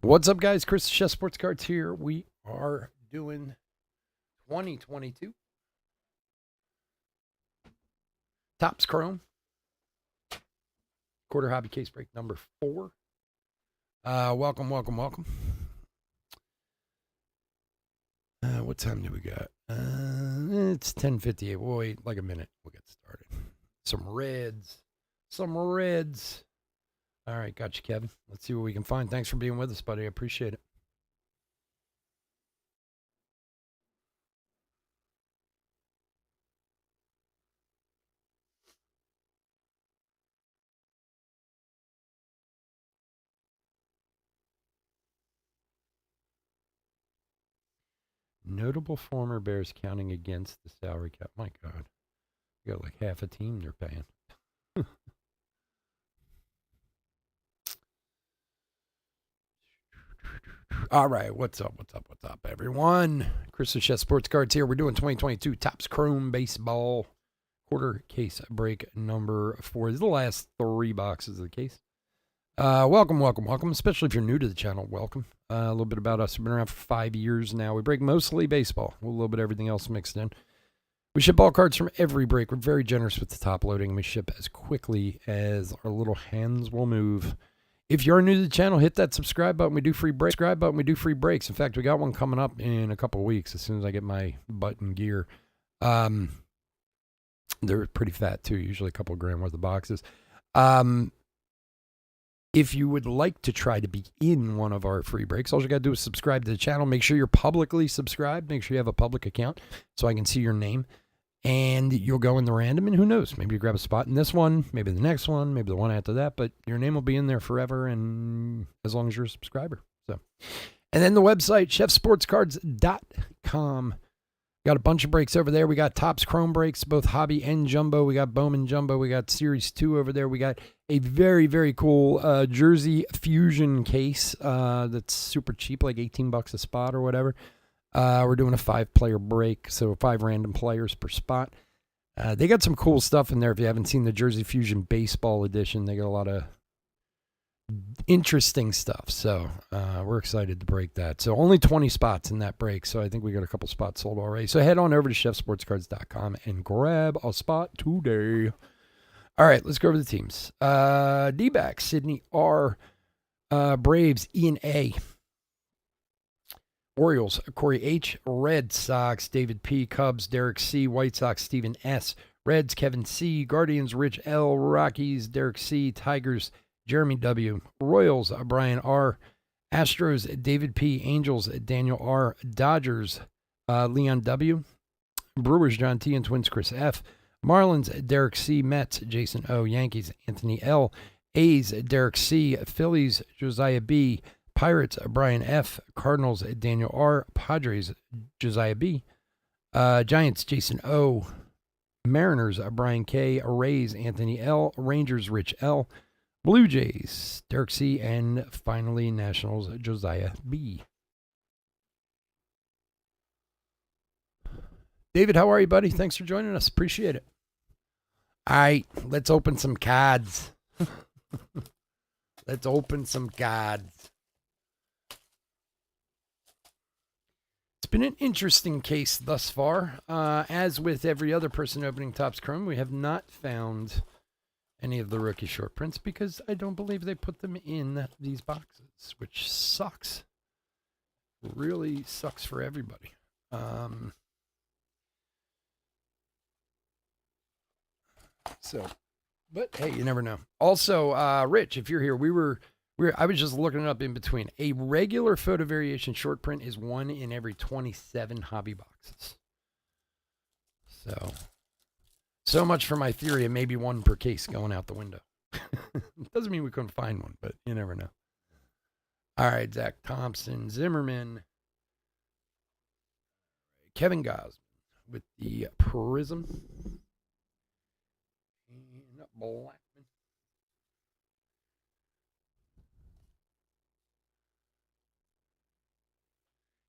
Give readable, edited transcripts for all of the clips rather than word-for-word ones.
What's up, guys? Chris the Chef Sports Cards here. We are doing 2022 Topps Chrome quarter hobby case break number 4. Welcome. What time do we got? It's 10:58. We'll wait like a minute. We'll get started. Some reds. All right, gotcha, Kevin. Let's see what we can find. Thanks for being with us, buddy. I appreciate it. Notable former Bears counting against the salary cap. My God. You got like half a team they're paying. All right, what's up, everyone? Chris the Chef Sports Cards here. We're doing 2022 Topps Chrome Baseball quarter case break number 4. These are the last 3 boxes of the case. Welcome. Especially if you're new to the channel, welcome. A little bit about us. We've been around for 5 years now. We break mostly baseball, a little bit of everything else mixed in. We ship all cards from every break. We're very generous with the top loading. We ship as quickly as our little hands will move. If you're new to the channel, hit that subscribe button. We do free breaks. In fact, we got one coming up in a couple of weeks as soon as I get my butt in gear. They're pretty fat too, usually a couple of grand worth of boxes. If you would like to try to be in one of our free breaks, all you got to do is subscribe to the channel. Make sure you're publicly subscribed. Make sure you have a public account so I can see your name. And you'll go in the random, and who knows? Maybe you grab a spot in this one, maybe the next one, maybe the one after that, but your name will be in there forever, and as long as you're a subscriber. So, and then the website, chefsportscards.com. Got a bunch of breaks over there. We got Topps Chrome breaks, both hobby and jumbo. We got Bowman Jumbo. We got Series 2 over there. We got a very, very cool Jersey Fusion case that's super cheap, like $18 a spot or whatever. We're doing a 5-player break, so 5 random players per spot. They got some cool stuff in there. If you haven't seen the Jersey Fusion Baseball Edition, they got a lot of interesting stuff. So we're excited to break that. So only 20 spots in that break, so I think we got a couple spots sold already. So head on over to chefsportscards.com and grab a spot today. All right, let's go over the teams. D-backs, Sydney R. Braves, Ian A. Orioles, Corey H. Red Sox, David P. Cubs, Derek C. White Sox, Stephen S. Reds, Kevin C. Guardians, Rich L. Rockies, Derek C. Tigers, Jeremy W. Royals, Brian R. Astros, David P. Angels, Daniel R. Dodgers, Leon W. Brewers, John T. and Twins, Chris F. Marlins, Derek C. Mets, Jason O. Yankees, Anthony L. A's, Derek C. Phillies, Josiah B. Pirates, Brian F. Cardinals, Daniel R. Padres, Josiah B. Giants, Jason O. Mariners, Brian K. Rays, Anthony L. Rangers, Rich L. Blue Jays, Derek C. And finally, Nationals, Josiah B. David, how are you, buddy? Thanks for joining us. Appreciate it. All right, let's open some cards. Let's open some cards. Been an interesting case thus far. As with every other person opening Topps Chrome, we have not found any of the rookie short prints because I don't believe they put them in these boxes, which sucks. Really sucks for everybody. But hey, you never know. Also, Rich, if you're here, I was just looking it up in between. A regular photo variation short print is 1 in every 27 hobby boxes. So much for my theory of maybe 1 per case going out the window. Doesn't mean we couldn't find one, but you never know. All right, Zach Thompson, Zimmerman, Kevin Gosman with the Prism. And Blackman.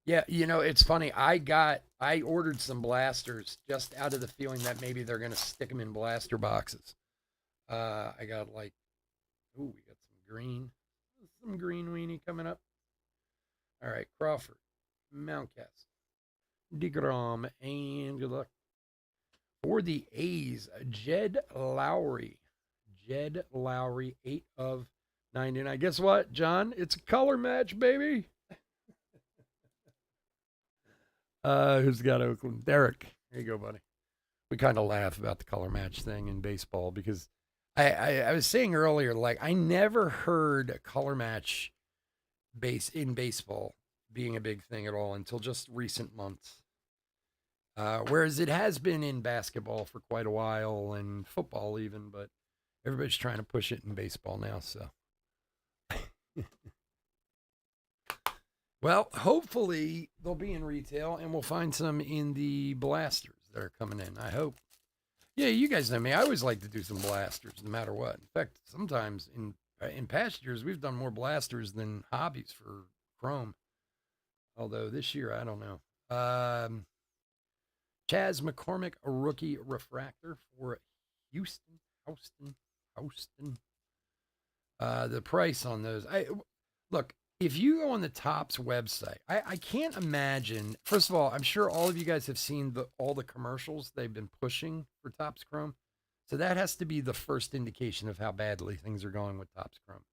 Yeah, you know, it's funny. I ordered some blasters just out of the feeling that maybe they're going to stick them in blaster boxes. I got like, ooh, we got some green weenie coming up. All right, Crawford, Mountcastle, DeGrom, and good luck. For the A's, Jed Lowry. Jed Lowry, 8 of 99. Guess what, John? It's a color match, baby. Who's got Oakland? Derek. There you go, buddy. We kind of laugh about the color match thing in baseball because I was saying earlier, like I never heard a color match base in baseball being a big thing at all until just recent months. Whereas it has been in basketball for quite a while and football even, but everybody's trying to push it in baseball now. So, well, hopefully they'll be in retail and we'll find some in the blasters that are coming in. I hope. Yeah, you guys know me. I always like to do some blasters, no matter what. In fact, sometimes in past years we've done more blasters than hobbies for Chrome. Although this year I don't know. Chaz McCormick, a rookie refractor for Houston. The price on those. Look, if you go on the Topps website, I can't imagine. First of all, I'm sure all of you guys have seen all the commercials they've been pushing for Topps Chrome. So that has to be the first indication of how badly things are going with Topps Chrome.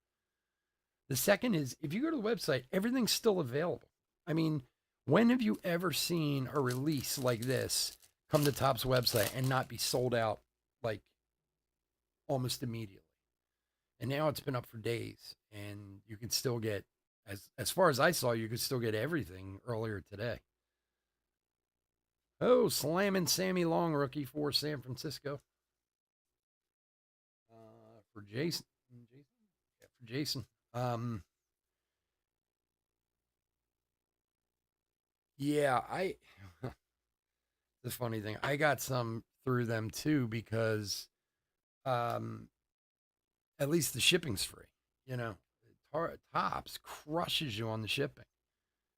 The second is if you go to the website, everything's still available. I mean, when have you ever seen a release like this come to Topps website and not be sold out like almost immediately? And now it's been up for days, and you can still get, as far as I saw, you could still get everything earlier today. Oh, slamming Sammy Long, rookie for San Francisco. For Jason. Yeah, for Jason. Yeah, the funny thing, I got some through them too because at least the shipping's free. You know, Topps crushes you on the shipping.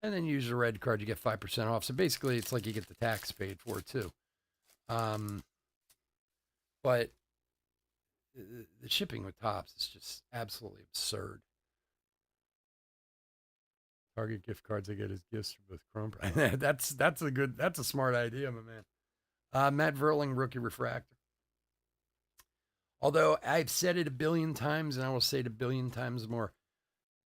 And then you use a red card, you get 5% off. So basically, it's like you get the tax paid for too. But the shipping with Topps is just absolutely absurd. Target gift cards I get as gifts for both Chrome. that's a smart idea, my man. Matt Verling, rookie refractor. Although I've said it a billion times, and I will say it a billion times more.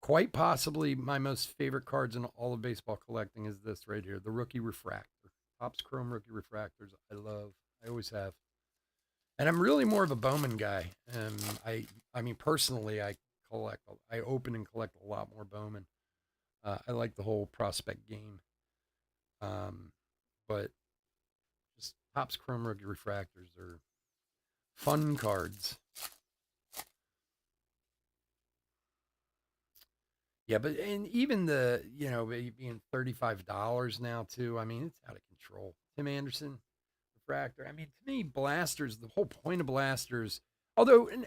Quite possibly my most favorite cards in all of baseball collecting is this right here, the rookie refractor. Topps Chrome rookie refractors. I always have. And I'm really more of a Bowman guy. I mean, personally, I open and collect a lot more Bowman. I like the whole prospect game. But just Topps Chrome rookie refractors are fun cards. Yeah, but and even being $35 now too. I mean, it's out of control. Tim Anderson, refractor. I mean, to me, blasters. The whole point of blasters, although, and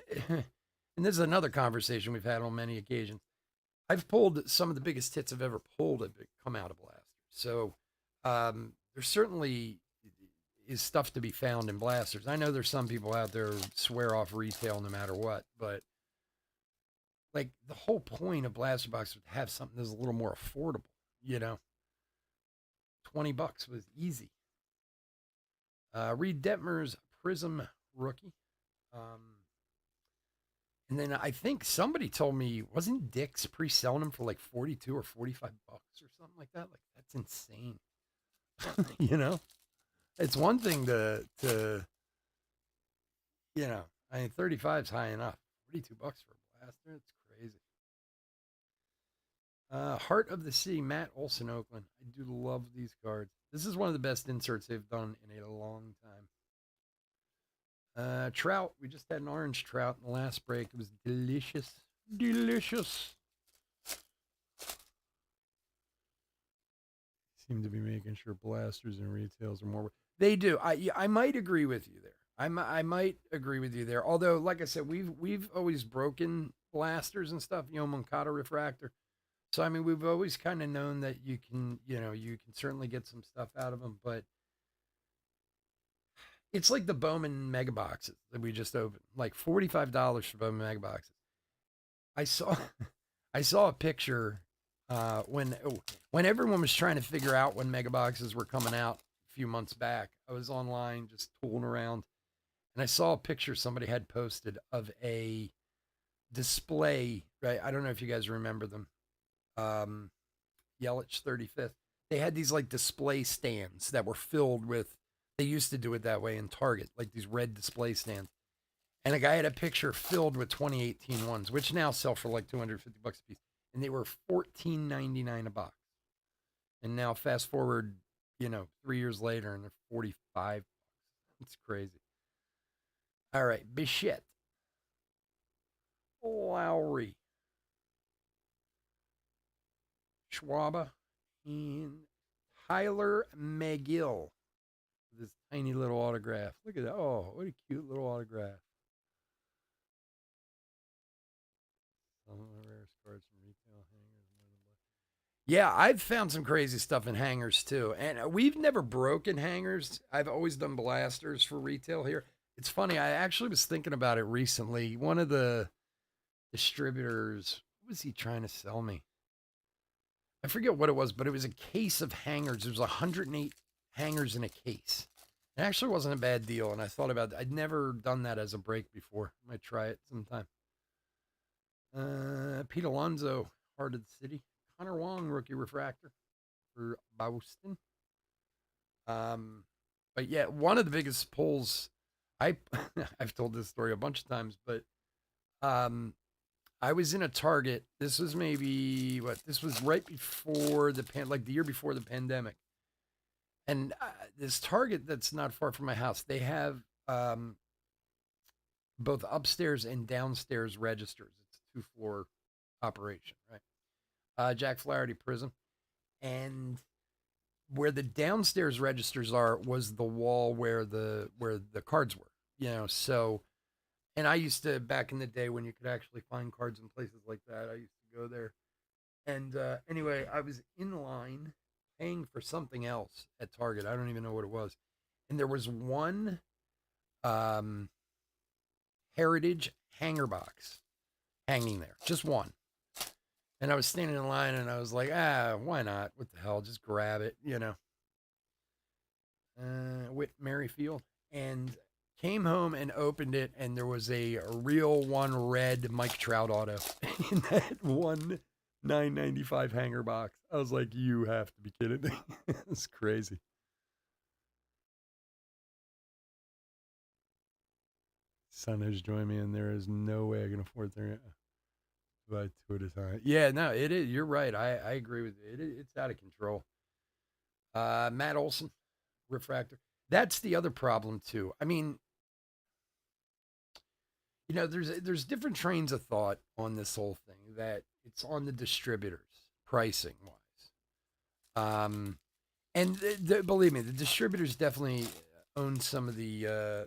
this is another conversation we've had on many occasions. I've pulled some of the biggest hits I've ever pulled have come out of blasters. So there certainly is stuff to be found in blasters. I know there's some people out there who swear off retail no matter what, but like the whole point of blaster box would have something that's a little more affordable, you know. $20 was easy. Reed Detmer's Prism rookie. And then I think somebody told me, wasn't Dick's pre-selling them for like 42 or $45 or something like that? Like that's insane. You know, it's one thing to I mean 35 is high enough. $42 for a blaster, it's crazy. Heart of the Sea, Matt Olson, Oakland. I do love these cards. This is one of the best inserts they've done in a long time. Trout. We just had an orange trout in the last break. It was delicious. Delicious. Seem to be making sure blasters and retails are more. They do. I might agree with you there. I might agree with you there. Although, like I said, we've always broken blasters and stuff. You know, Moncada refractor. So I mean, we've always kind of known that you can certainly get some stuff out of them, but it's like the Bowman mega boxes that we just opened, like $45 for Bowman mega boxes. I saw I saw a picture When everyone was trying to figure out when mega boxes were coming out a few months back, I was online just tooling around, and I saw a picture somebody had posted of a display. Right, I don't know if you guys remember them. Um, Yelich 35th. They had these like display stands that were filled with. They used to do it that way in Target, like these red display stands. And a guy had a picture filled with 2018 ones, which now sell for like $250 a piece, and they were $14.99 a box. And now fast forward, 3 years later, and they're 45. It's crazy. All right, Bichette, Lowry, Schwaba, and Tyler McGill with this tiny little autograph. Look at that. Oh, what a cute little autograph. Some of the rarest cards from retail hangers. Yeah, I've found some crazy stuff in hangers too. And we've never broken hangers. I've always done blasters for retail here. It's funny, I actually was thinking about it recently. One of the distributors, what was he trying to sell me? I forget what it was, but it was a case of hangers. There was 108 hangers in a case. It actually wasn't a bad deal, and I thought about it. I'd never done that as a break before. I might try it sometime. Pete Alonso, Heart of the City. Connor Wong, rookie refractor for Boston. But yeah, one of the biggest pulls. I've told this story a bunch of times, but I was in a Target. This was maybe what? This was right before like the year before the pandemic. And this Target that's not far from my house, they have both upstairs and downstairs registers. It's a 2-floor operation, right? Jack Flaherty Prism. And where the downstairs registers are was the wall where the cards were, so. And I used to, back in the day when you could actually find cards in places like that, I used to go there. And anyway, I was in line paying for something else at Target. I don't even know what it was. And there was one um, Heritage hanger box hanging there, just one. And I was standing in line and I was like, why not? What the hell? Just grab it, Whit Merrifield. And came home and opened it, and there was a real one red Mike Trout auto in that one $9.95 hanger box. I was like, you have to be kidding me. It's crazy. Son has joined me, and there is no way I can afford to buy two at a time. Yeah, no, it is. You're right. I agree with you. It's out of control. Matt Olson, refractor. That's the other problem too. I mean, there's different trains of thought on this whole thing, that it's on the distributors pricing wise. And believe me, the distributors definitely own some of the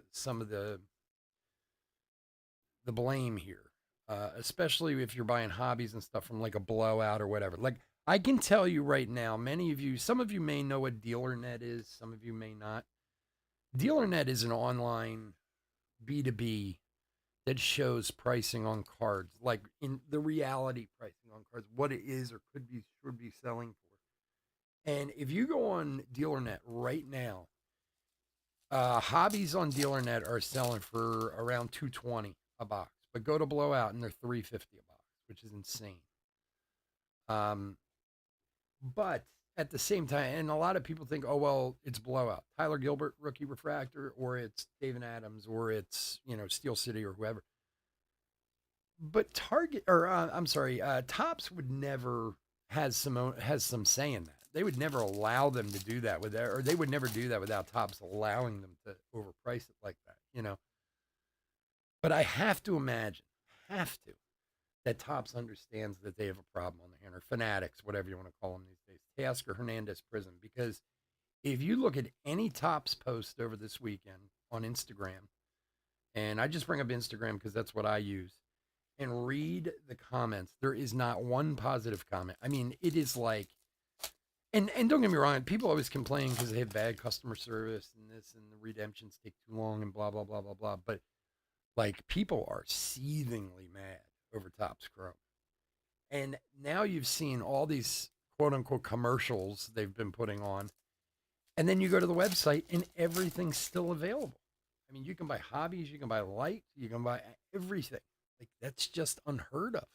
blame here, especially if you're buying hobbies and stuff from like a blowout or whatever. Like, I can tell you right now, some of you may know what DealerNet is, some of you may not. DealerNet is an online B2B that shows pricing on cards, like in the reality pricing on cards, what it is or should be selling for. And if you go on DealerNet right now, hobbies on DealerNet are selling for around $220 a box, but go to Blowout and they're $350 a box, which is insane. But at the same time, and a lot of people think, oh well, it's Blowout, Tyler Gilbert, rookie refractor, or it's David Adams, or it's Steel City or whoever. But Topps would never has some say in that. They would never allow them to do that or they would never do that without Topps allowing them to overprice it like that. But I have to imagine, that Topps understands that they have a problem on their hand, or Fanatics, whatever you want to call them these days, Tasker, Hernandez, Prism. Because if you look at any Topps post over this weekend on Instagram, and I just bring up Instagram because that's what I use, and read the comments, there is not one positive comment. I mean, it is like, and don't get me wrong, people always complain because they have bad customer service and this, and the redemptions take too long and blah, blah, blah, blah, blah. But like, people are seethingly mad over Topps Chrome. And now you've seen all these quote unquote commercials they've been putting on. And then you go to the website and everything's still available. I mean, you can buy hobbies, you can buy light, you can buy everything. Like, that's just unheard of.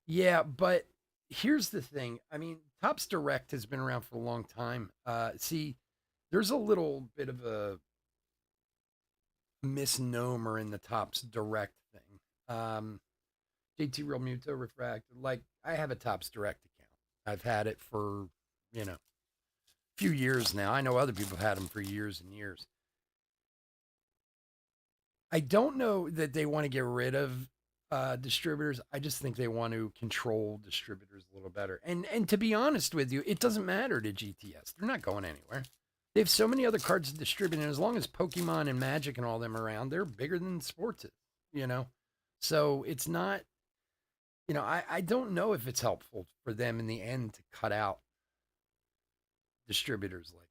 Yeah, but here's the thing. I mean, Topps Direct has been around for a long time. See, there's a little bit of a misnomer in the Topps Direct thing. JT Real Muto Refractor. Like, I have a Topps Direct account. I've had it for, you know, a few years now. I know other people have had them for years and years. I don't know that they want to get rid of distributors. I just think they want to control distributors a little better. And to be honest with you, it doesn't matter to GTS. They're not going anywhere. They have so many other cards to distribute, and as long as Pokemon and Magic and all them are around, they're bigger than sports is, you know? So it's not, I don't know if it's helpful for them in the end to cut out distributors like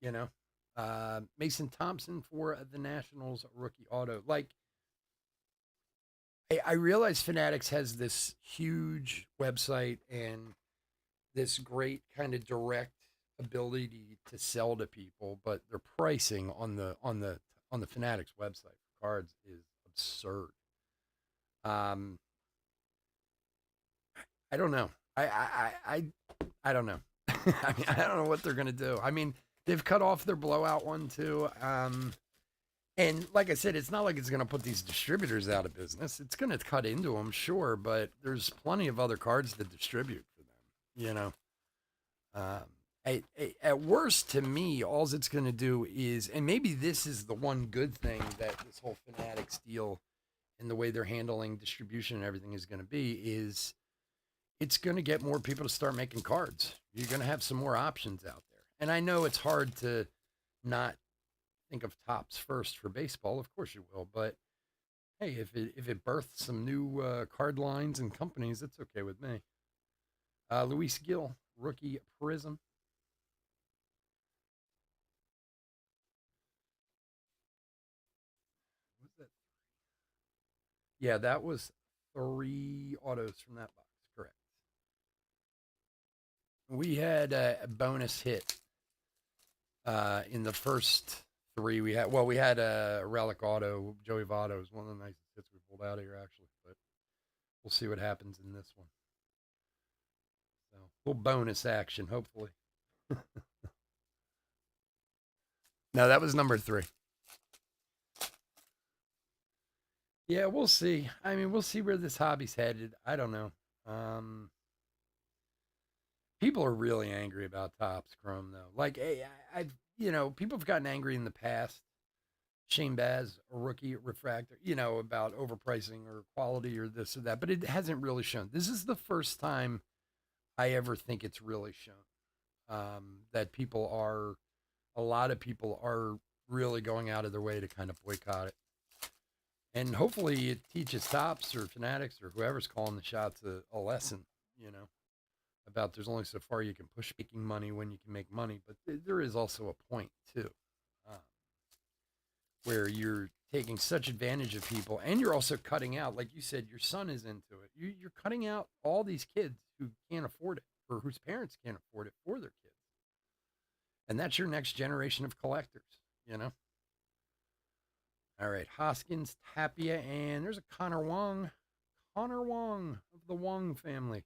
that, you know? Mason Thompson for the Nationals rookie auto. Like, I realize Fanatics has this huge website and this great kind of direct ability to sell to people, but their pricing on the Fanatics website for cards is absurd. Um, I don't know. I don't know. I mean, I don't know what they're gonna do. I mean, they've cut off their blowout one too. And like I said, it's not like it's going to put these distributors out of business. It's going to cut into them, sure, but there's plenty of other cards to distribute for them. You know, um, at worst, to me, all it's going to do is, and maybe this is the one good thing that this whole Fanatics deal and the way they're handling distribution and everything is going to be, is it's going to get more people to start making cards. You're going to have some more options out there. And I know it's hard to not think of Topps first for baseball. Of course you will, but hey, if it births some new card lines and companies, it's okay with me. Luis Gill, rookie Prism. What was that? Yeah, that was three autos from that box. Correct. We had a bonus hit in the first three. We had a relic auto. Joey Votto is one of the nicest hits we pulled out of here, actually. But we'll see what happens in this one. So, a little bonus action, hopefully. No, that was number three. Yeah, we'll see. I mean, we'll see where this hobby's headed. I don't know. Um, People are really angry about Topps Chrome, though. Like, hey, I've, people have gotten angry in the past. Shane Baz, a rookie refractor, about overpricing or quality or this or that, but it hasn't really shown. This is the first time I ever think it's really shown that a lot of people are really going out of their way to kind of boycott it. And hopefully it teaches Topps or Fanatics or whoever's calling the shots a lesson, about there's only so far you can push making money when you can make money. But there is also a point, too, um, where you're taking such advantage of people and you're also cutting out, like you said, your son is into it. You're cutting out all these kids who can't afford it or whose parents can't afford it for their kids. And that's your next generation of collectors, you know? All right, Hoskins, Tapia, and there's a Connor Wong. Connor Wong of the Wong family.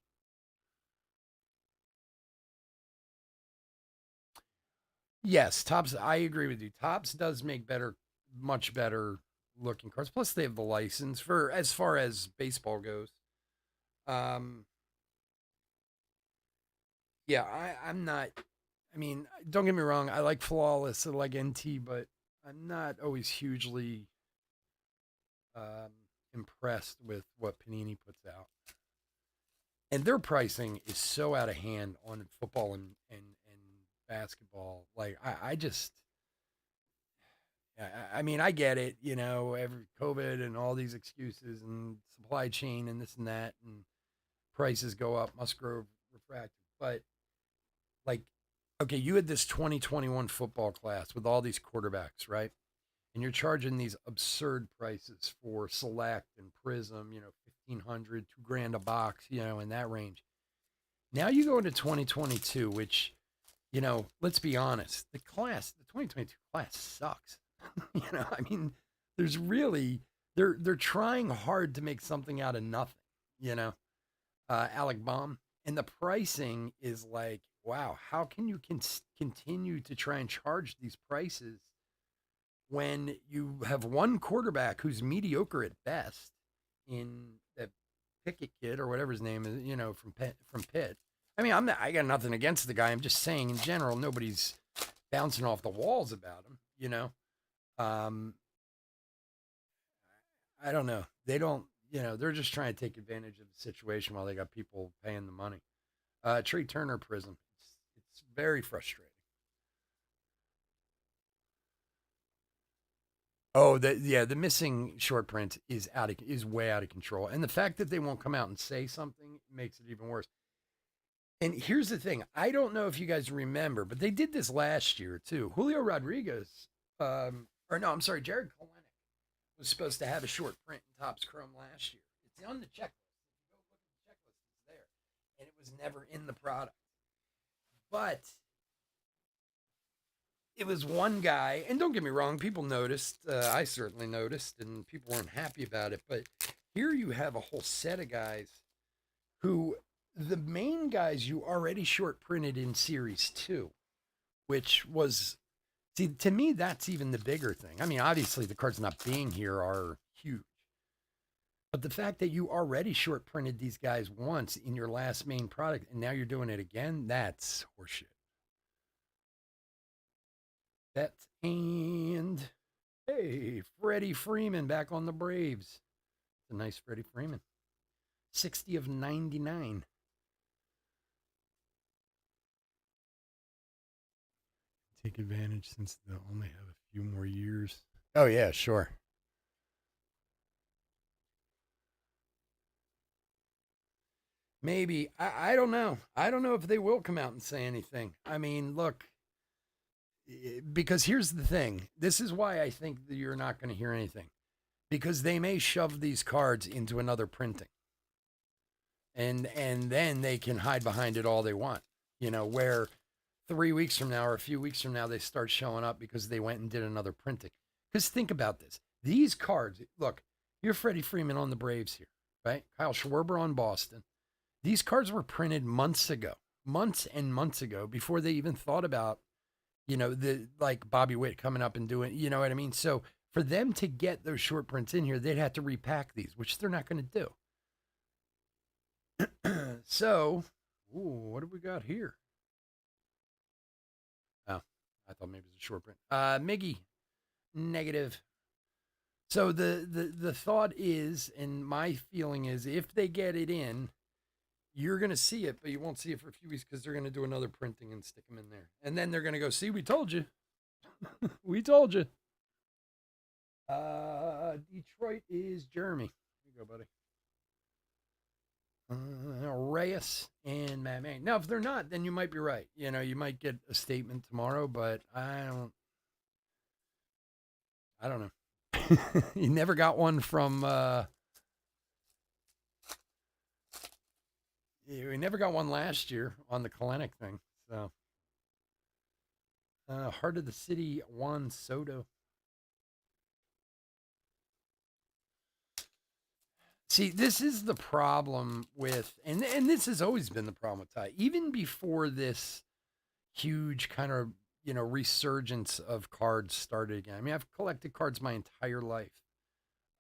Yes, Topps, I agree with you. Topps does make much better looking cards. Plus, they have the license for as far as baseball goes. Um, yeah, I'm not. I mean, don't get me wrong. I like Flawless. I like NT, but I'm not always hugely um, impressed with what Panini puts out. And their pricing is so out of hand on football and basketball. Like I just, I mean, I get it. Every COVID and all these excuses and supply chain and this and that and prices go up. Musgrove refractive, but like, okay, you had this 2021 football class with all these quarterbacks, right? and you're charging these absurd prices for Select and Prism, 1,500, $2,000 a box, in that range. Now you go into 2022, which, let's be honest, the 2022 class sucks. I mean, there's really they're trying hard to make something out of nothing. Alec Baum, and the pricing is like, wow, how can you continue to try and charge these prices when you have one quarterback who's mediocre at best in that Pickett kid or whatever his name is, from Pitt. I mean, I got nothing against the guy. I'm just saying, in general, nobody's bouncing off the walls about him. Um, I don't know. They don't. They're just trying to take advantage of the situation while they got people paying the money. Trey Turner Prism. It's very frustrating. Oh, the missing short print is way out of control, and the fact that they won't come out and say something makes it even worse. And here's the thing: I don't know if you guys remember, but they did this last year too. Julio Rodriguez, or no, I'm sorry, Jared Kalenic was supposed to have a short print in Topps Chrome last year. It's on the checklist. If you go look at the checklist, it's there, and it was never in the product. But it was one guy, and don't get me wrong, people noticed. I certainly noticed, and people weren't happy about it. But here you have a whole set of guys who, the main guys you already short printed in Series 2, which was, see, to me, that's even the bigger thing. I mean, obviously, the cards not being here are huge. But the fact that you already short printed these guys once in your last main product, and now you're doing it again, that's horseshit. That's, and hey, Freddie Freeman back on the Braves. It's a nice Freddie Freeman. 60 of 99. Take advantage since they'll only have a few more years. Oh, yeah, sure. Maybe. I don't know. I don't know if they will come out and say anything. I mean, look, because here's the thing. This is why I think that you're not going to hear anything. Because they may shove these cards into another printing. And then they can hide behind it all they want. Where 3 weeks from now or a few weeks from now they start showing up because they went and did another printing. Because think about this. These cards, look, you're Freddie Freeman on the Braves here, right? Kyle Schwarber on Boston. These cards were printed months and months ago, before they even thought about, the like Bobby Witt coming up and doing, you know what I mean? So for them to get those short prints in here, they'd have to repack these, which they're not going to do. So, what have we got here? Oh, I thought maybe it was a short print. Miggy, negative. So the thought is, and my feeling is, if they get it in, you're going to see it, but you won't see it for a few weeks because they're going to do another printing and stick them in there. And then they're going to go, see, we told you. We told you. Detroit is Jeremy. Here you go, buddy. Reyes and Matt May. Now, if they're not, then you might be right. You might get a statement tomorrow, but I don't know. You never got one from we never got one last year on the Kalenic thing. So, Heart of the City, Juan Soto. See, this is the problem with, and this has always been the problem with Ty. Even before this huge kind of, resurgence of cards started again. I mean, I've collected cards my entire life,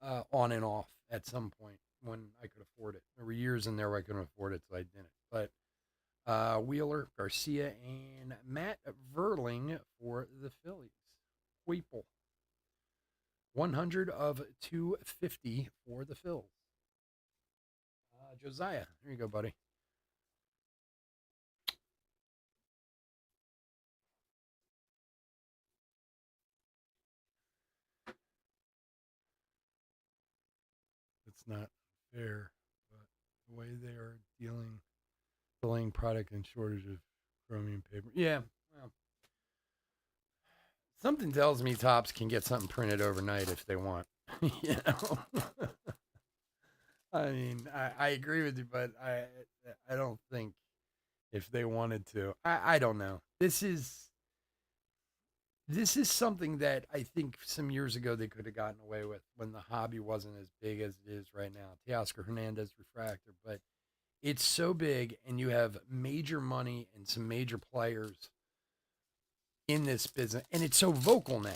on and off at some point when I could afford it. There were years in there where I couldn't afford it, so I didn't. But Wheeler, Garcia, and Matt Verling for the Phillies. Weeple. 100 of 250 for the Phils. Josiah, there you go, buddy. It's not fair, but the way they are delaying product and shortage of chromium paper. Yeah, well, Something tells me Topps can get something printed overnight if they want. You know, I mean, I agree with you, but I don't think if they wanted to. I don't know. This is something that I think some years ago they could have gotten away with when the hobby wasn't as big as it is right now. Teoscar Hernandez refractor, but it's so big, and you have major money and some major players in this business, and it's so vocal now.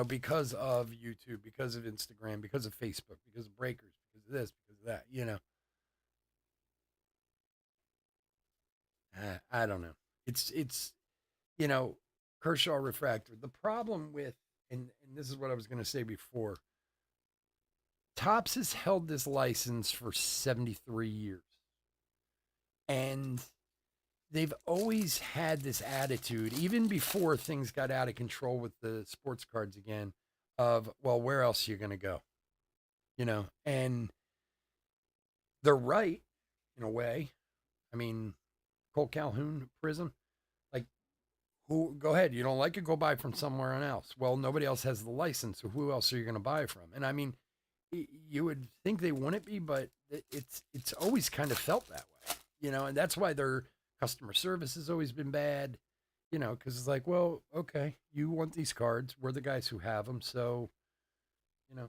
Because of YouTube, because of Instagram, because of Facebook, because of breakers, because of this, because of that. I don't know. It's you know Kershaw refractor. The problem with, and this is what I was going to say before. Topps has held this license for 73 years, and they've always had this attitude, even before things got out of control with the sports cards again, of, well, where else are you going to go? And they're right in a way. I mean, Cole Calhoun Prism, like, who? Go ahead. You don't like it? Go buy from somewhere else. Well, nobody else has the license, so who else are you going to buy from? And I mean, you would think they wouldn't be, but it's always kind of felt that way, and that's why their customer service has always been bad, because it's like, well, okay, you want these cards, we're the guys who have them, so you know,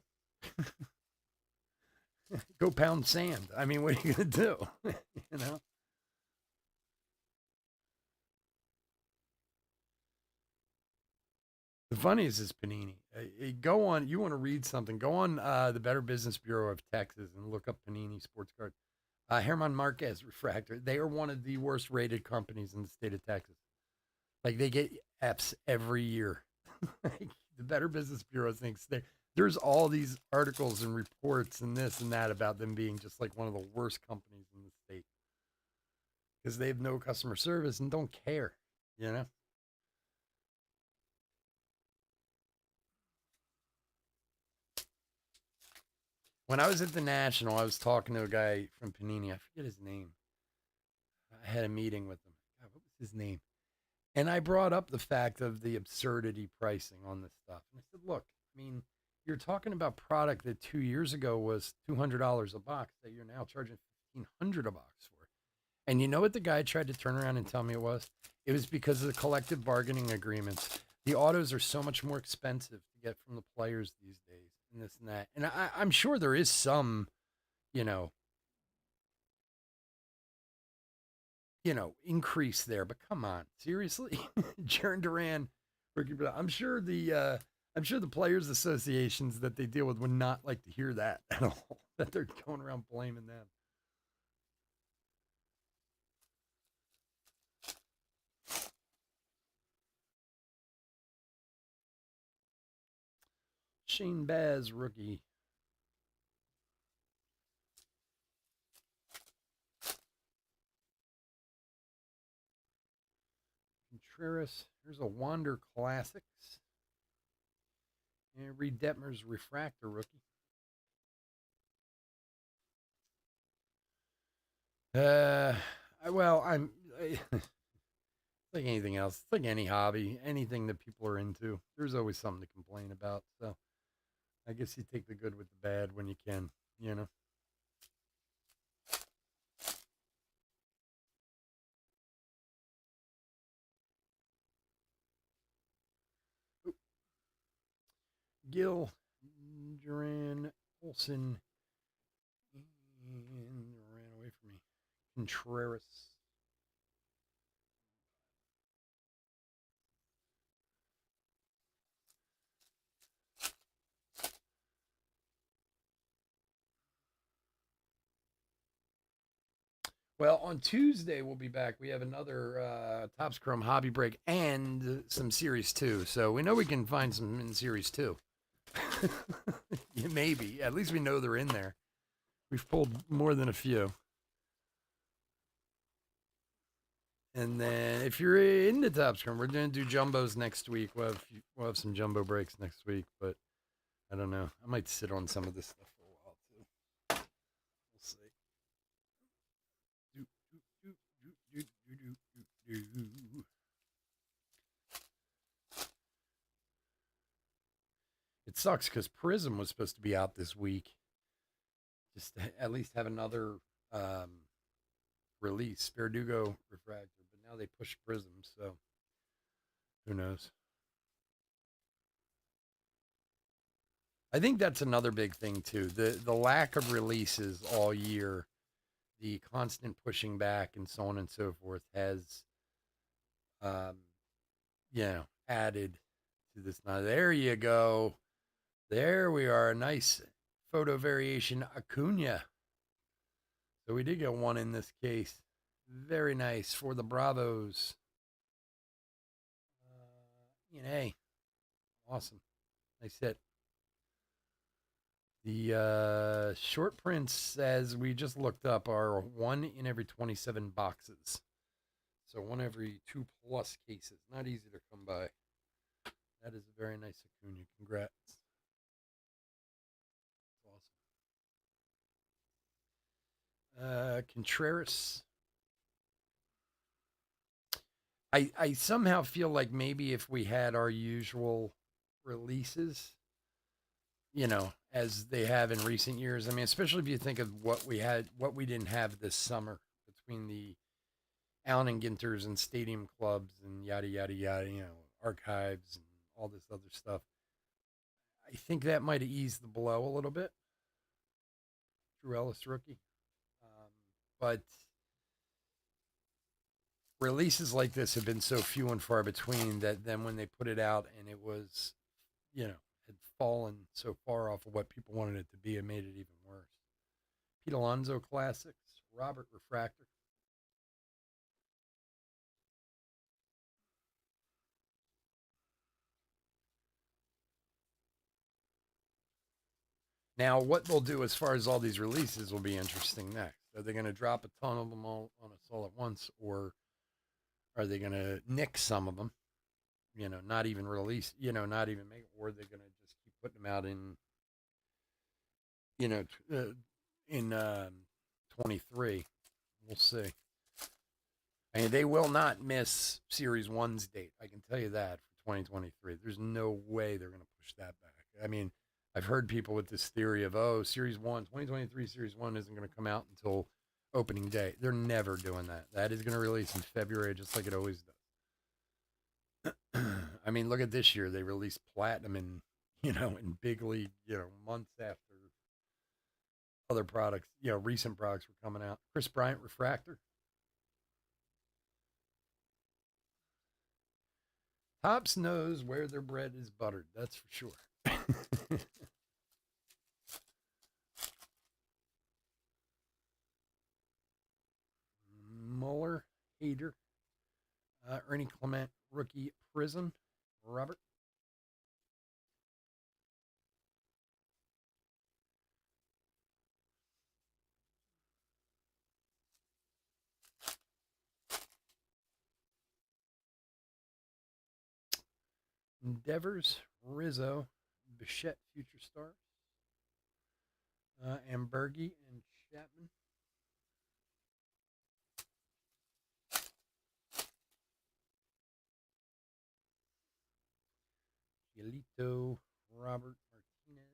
go pound sand. I mean, what are you gonna do? you know. The funniest is Panini. Go on. You want to read something? Go on the Better Business Bureau of Texas and look up Panini sports card. Herman Marquez Refractor. They are one of the worst rated companies in the state of Texas. Like, they get Fs every year. Like, the Better Business Bureau thinks there's all these articles and reports and this and that about them being just like one of the worst companies in the state because they have no customer service and don't care. You know. When I was at the National, I was talking to a guy from Panini. I forget his name. I had a meeting with him. God, what was his name? And I brought up the fact of the absurdity pricing on this stuff. And I said, look, I mean, you're talking about product that 2 years ago was $200 a box that you're now charging $1,500 a box for. And you know what the guy tried to turn around and tell me it was? It was because of the collective bargaining agreements. The autos are so much more expensive to get from the players these days, and this and that. And I'm sure there is some, you know, increase there. But come on, seriously, Jaron Duran, Ricky. I'm sure the players' associations that they deal with would not like to hear that at all. That they're going around blaming them. Shane Baz, rookie. Contreras. Here's a Wander Classics. And Reed Detmer's Refractor rookie. Well, like anything else. It's like any hobby, anything that people are into. There's always something to complain about. So I guess you take the good with the bad when you can, you know. Gil, Duran, Olson, and ran away from me. Contreras. Well, on Tuesday we'll be back. We have another Topps Chrome Hobby Break and some Series 2. So we know we can find some in Series 2. Yeah, maybe. At least we know they're in there. We've pulled more than a few. And then if you're into Topps Chrome, we're going to do jumbos next week. We'll have some jumbo breaks next week, but I don't know. I might sit on some of this stuff for a while too. We'll see. Do, do, do, do, do, do, do. sucks because Prism was supposed to be out this week. Just to at least have another release, Verdugo Refractor, but now they push Prism, so who knows? I think that's another big thing too. The lack of releases all year, the constant pushing back, and so on and so forth has, um, added to this. Now there you go. There we are. A nice photo variation Acuna. So we did get one in this case. Very nice for the Bravos. E&A. Awesome. Nice hit. The short prints, as we just looked up, are 1 in every 27 boxes. So 1 every 2+ cases. Not easy to come by. That is a very nice Acuna. Congrats. Awesome. Contreras. I somehow feel like maybe if we had our usual releases, as they have in recent years. I mean, especially if you think of what we didn't have this summer between the Allen and Ginters and stadium clubs and yada, yada, yada, archives and all this other stuff. I think that might have eased the blow a little bit. Drew Ellis rookie. But releases like this have been so few and far between that then when they put it out and it was, had fallen so far off of what people wanted it to be, it made it even worse. Pete Alonso Classics, Robert Refractor. Now, what they'll do as far as all these releases will be interesting next. Are they going to drop a ton of them all on us all at once, or are they going to nick some of them? Not even release. Not even make it, or are they going to just keep putting them out in, in 23? We'll see. I mean, they will not miss Series 1's date. I can tell you that for 2023. There's no way they're going to push that back. I mean, I've heard people with this theory of, Series 1, 2023 Series 1 isn't going to come out until opening day. They're never doing that. That is going to release in February, just like it always does. I mean, look at this year. They released Platinum in big league, months after other products, recent products were coming out. Chris Bryant Refractor. Topps knows where their bread is buttered. That's for sure. Muller, Hader, Ernie Clement, rookie Prism, Robert. Endeavors, Rizzo, Bichette, Future Stars, Ambergi, and Chapman. Giolito, Robert Martinez.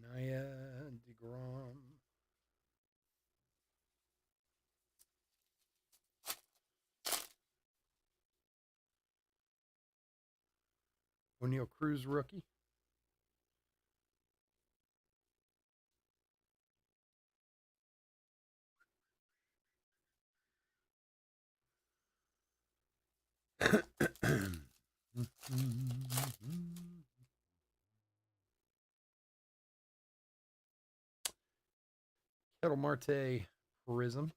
Naya, DeGrom. O'Neal Cruz, rookie. Ketel Marte, Prism.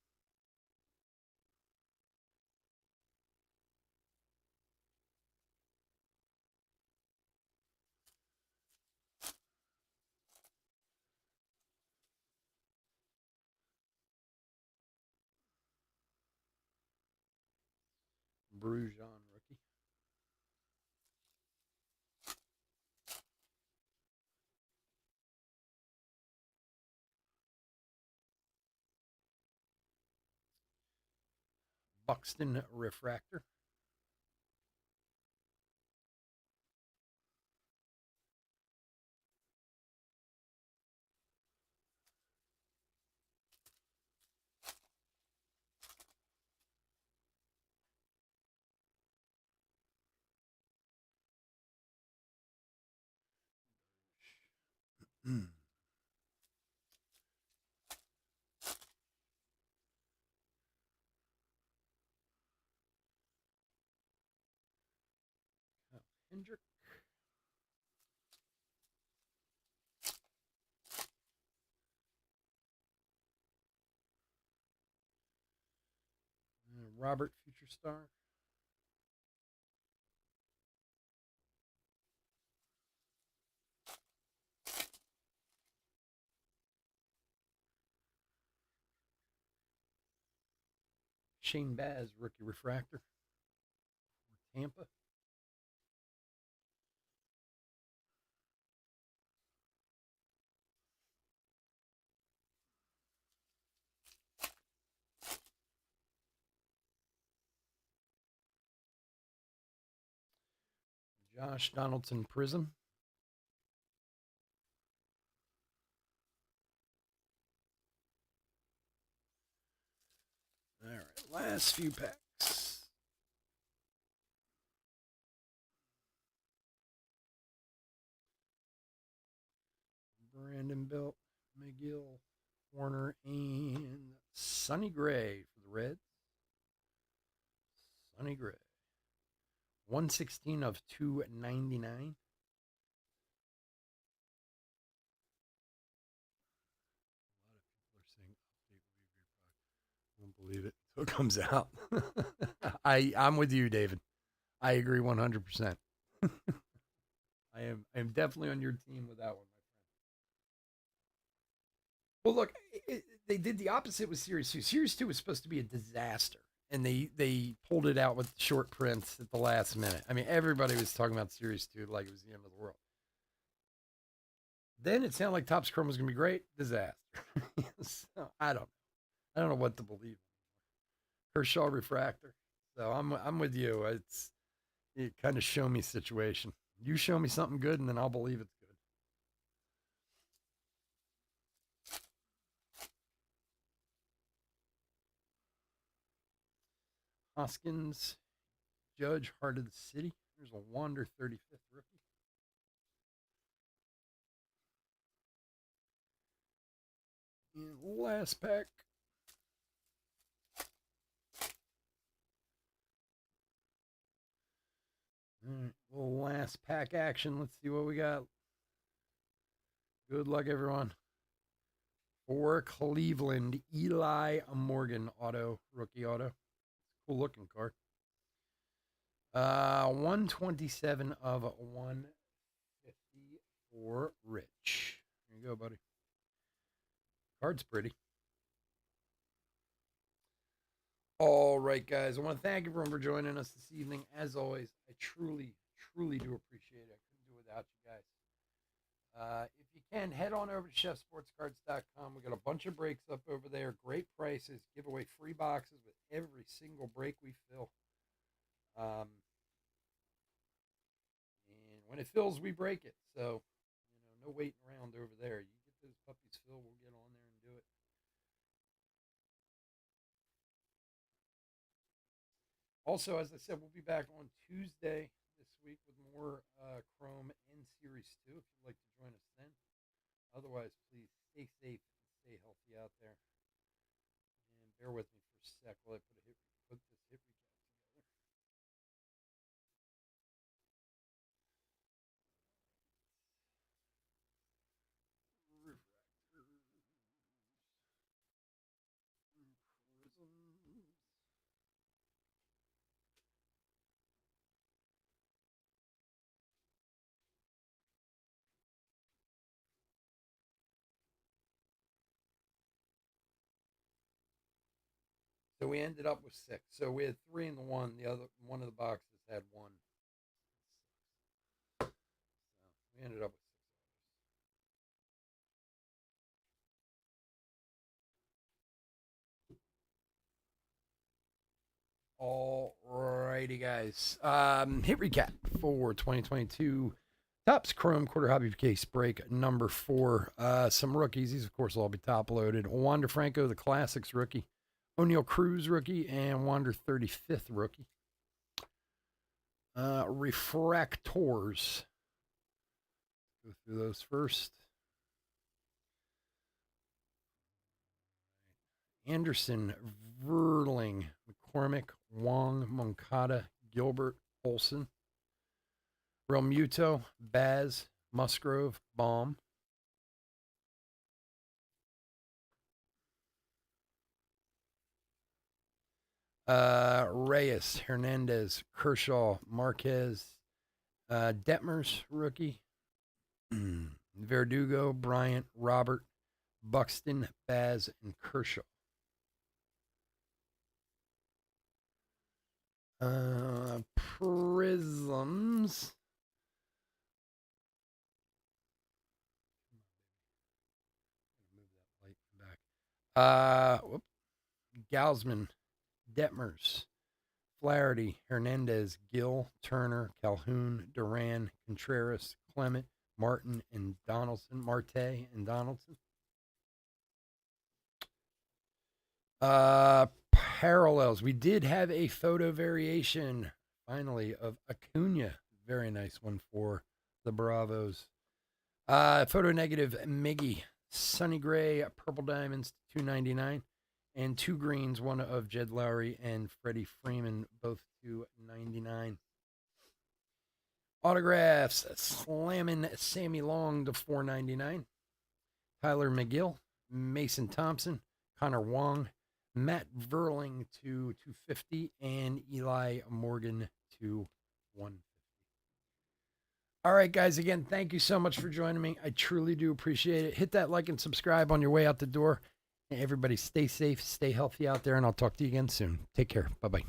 Brujon, rookie. Buxton refractor. Hendrick. Robert Future Star. Shane Baz, rookie refractor. Tampa. Josh Donaldson Prism. All right, last few packs. Brandon Belt, McGill, Warner, and Sonny Gray for the Reds. Sonny Gray. 116 of 299. A lot of people are saying update will be a great product. I won't believe it until it comes out. I'm with you, David. I agree 100%. I am definitely on your team with that one, my friend. Well, look, they did the opposite with Series 2. Series 2 was supposed to be a disaster, and they pulled it out with short prints at the last minute. I mean, everybody was talking about Series 2 like it was the end of the world. Then it sounded like Topps Chrome was going to be great. Disaster. So, I don't know what to believe. Kershaw refractor. So I'm with you. It kind of show me situation. You show me something good, and then I'll believe it's good. Hoskins, Judge, Heart of the City. There's a Wander 35th rookie. And last pack. All right, well, last pack action. Let's see what we got. Good luck, everyone. For Cleveland, Eli Morgan auto, rookie auto. Cool looking card. 127 of 150 for Rich. There you go, buddy. Card's pretty. All right, guys. I want to thank everyone for joining us this evening. As always, I truly, truly do appreciate it. I couldn't do it without you guys. If you can, head on over to chefsportscards.com. We got a bunch of breaks up over there. Great prices. Give away free boxes with every single break we fill. And when it fills, we break it. So, no waiting around over there. You get those puppies filled, we'll get on there and do it. Also, as I said, we'll be back on Tuesday this week with more Chrome and Series 2 if you'd like to join us then. Otherwise, please stay safe and stay healthy out there. And bear with me for a sec while I put this hit recap together. Refractors. Prisms. So we ended up with 6. So we had 3 in the one. The other one of the boxes had 1. So we ended up with 6. All righty, guys. Hit recap for 2022 Topps Chrome Quarter Hobby Case break number 4. Some rookies. These, of course, will all be top loaded. Wander Franco, the Classics rookie. O'Neal Cruz rookie. And Wander 35th rookie. Refractors. Go through those first. Anderson, Verling, McCormick, Wong, Moncada, Gilbert, Olson. Realmuto, Baz, Musgrove, Baum. Reyes, Hernandez, Kershaw, Marquez, Detmers, rookie. Verdugo, Bryant, Robert, Buxton, Baz, and Kershaw. Prisms. Move that light back. Gausman, Detmers, Flaherty, Hernandez, Gill, Turner, Calhoun, Duran, Contreras, Clement, Martin, and Donaldson. Marte and Donaldson. Parallels. We did have a photo variation, finally, of Acuna. Very nice one for the Bravos. Photo negative, Miggy. Sonny Gray, Purple Diamonds, $2.99. And 2 greens, one of Jed Lowry and Freddie Freeman, both $2.99. Autographs, Slamming Sammy Long to $4.99. Tyler McGill, Mason Thompson, Connor Wong, Matt Verling to $250, and Eli Morgan to $150. All right, guys, again, thank you so much for joining me. I truly do appreciate it. Hit that like and subscribe on your way out the door. Everybody stay safe, stay healthy out there, and I'll talk to you again soon. Take care. Bye-bye.